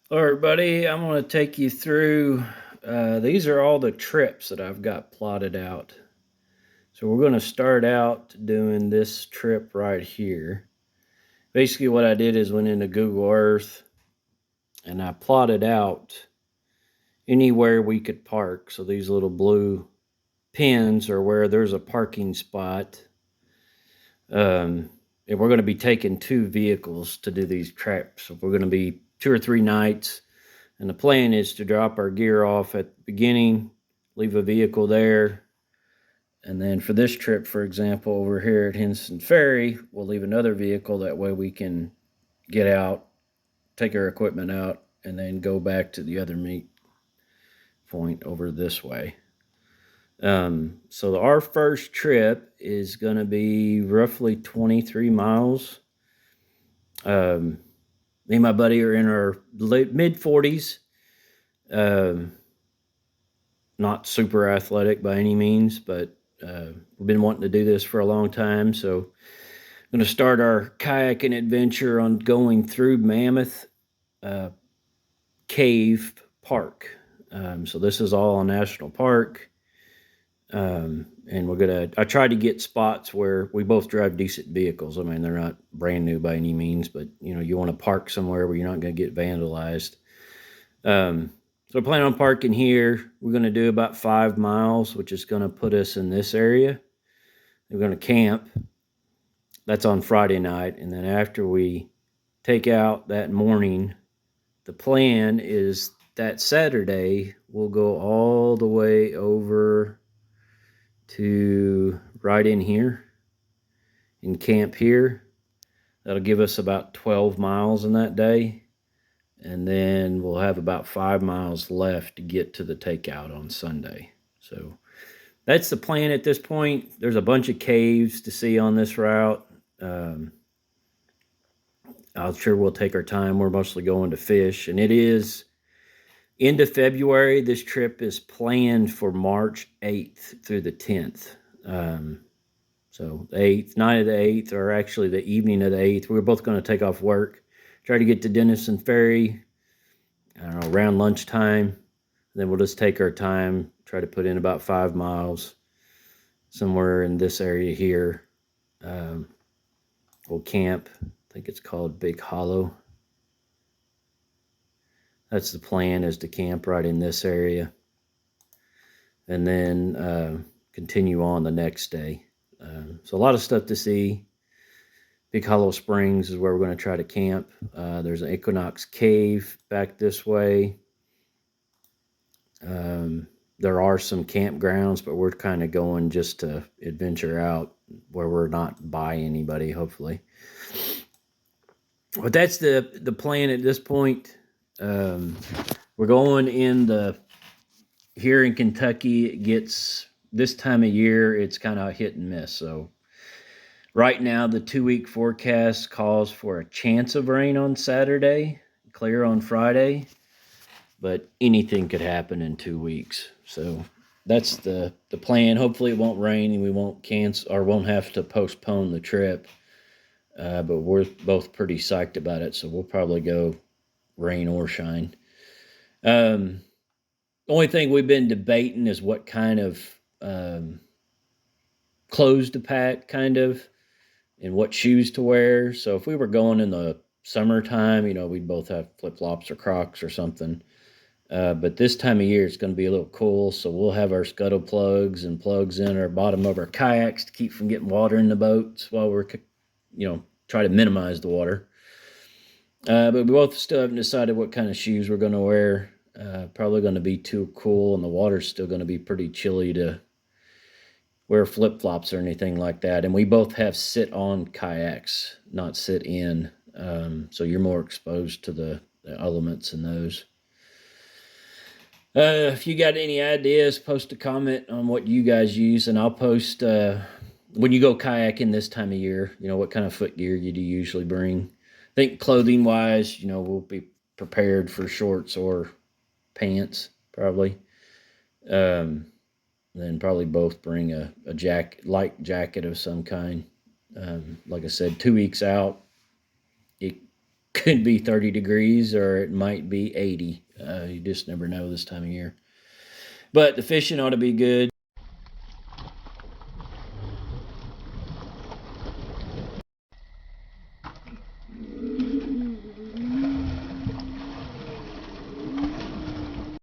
All right, buddy, I'm going to take you through. These are all the trips that I've got plotted out. So we're going to start out doing this trip right here. Basically, what I did is went into Google Earth and I plotted out anywhere we could park. So these little blue pins are where there's a parking spot. And we're going to be taking two vehicles to do these trips. So we're going to be 2 or 3 nights. And the plan is to drop our gear off at the beginning, leave a vehicle there. And then for this trip, for example, over here at Henson Ferry, we'll leave another vehicle. That way we can get out, take our equipment out, and then go back to the other meet point over this way. So our first trip is going to be roughly 23 miles. Me and my buddy are in our mid 40s. Not super athletic by any means, but we've been wanting to do this for a long time. So I'm going to start our kayaking adventure on going through Mammoth Cave Park. So this is all a national park. And I tried to get spots where we both drive decent vehicles. I mean, they're not brand new by any means, but you want to park somewhere where you're not going to get vandalized. So I plan on parking here. We're going to do about 5 miles, which is going to put us in this area. We're going to camp. That's on Friday night. And then after we take out that morning, the plan is that Saturday, we'll go all the way over to right in here and camp here. That'll give us about 12 miles in that day. And then we'll have about 5 miles left to get to the takeout on Sunday. So that's the plan at this point. There's a bunch of caves to see on this route. I'm sure we'll take our time. We're mostly going to fish, and it is end of February. This trip is planned for March 8th through the 10th. So the 8th, night of the 8th, or actually the evening of the 8th, we're both going to take off work, try to get to Denison Ferry, I don't know, around lunchtime. Then we'll just take our time, try to put in about 5 miles somewhere in this area here. We'll camp. I think it's called Big Hollow. That's the plan, is to camp right in this area. And then continue on the next day. So a lot of stuff to see. Big Hollow Springs is where we're going to try to camp. There's an Equinox Cave back this way. There are some campgrounds, but we're kind of going just to adventure out where we're not by anybody, hopefully. But that's the plan at this point. We're going here in Kentucky. It gets, this time of year, it's kind of hit and miss. So right now, the 2-week forecast calls for a chance of rain on Saturday, clear on Friday, but anything could happen in 2 weeks. So that's the plan. Hopefully it won't rain and we won't cancel or won't have to postpone the trip. But we're both pretty psyched about it, so we'll probably go rain or shine. Only thing we've been debating is what kind of clothes to pack, kind of, and what shoes to wear. So if we were going in the summertime, we'd both have flip-flops or Crocs or something. But this time of year, it's going to be a little cool, so we'll have our scuttle plugs and plugs in our bottom of our kayaks to keep from getting water in the boats while we're, try to minimize the water. But we both still haven't decided what kind of shoes we're going to wear. Probably going to be too cool, and the water's still going to be pretty chilly to wear flip-flops or anything like that. And we both have sit-on kayaks, not sit-in. So you're more exposed to the elements in those. If you got any ideas, post a comment on what you guys use, and I'll post when you go kayaking this time of year, what kind of foot gear you do usually bring. I think clothing-wise, we'll be prepared for shorts or pants, probably. Then probably both bring a light jacket of some kind. Like I said, 2 weeks out, it could be 30 degrees or it might be 80. You just never know this time of year. But the fishing ought to be good.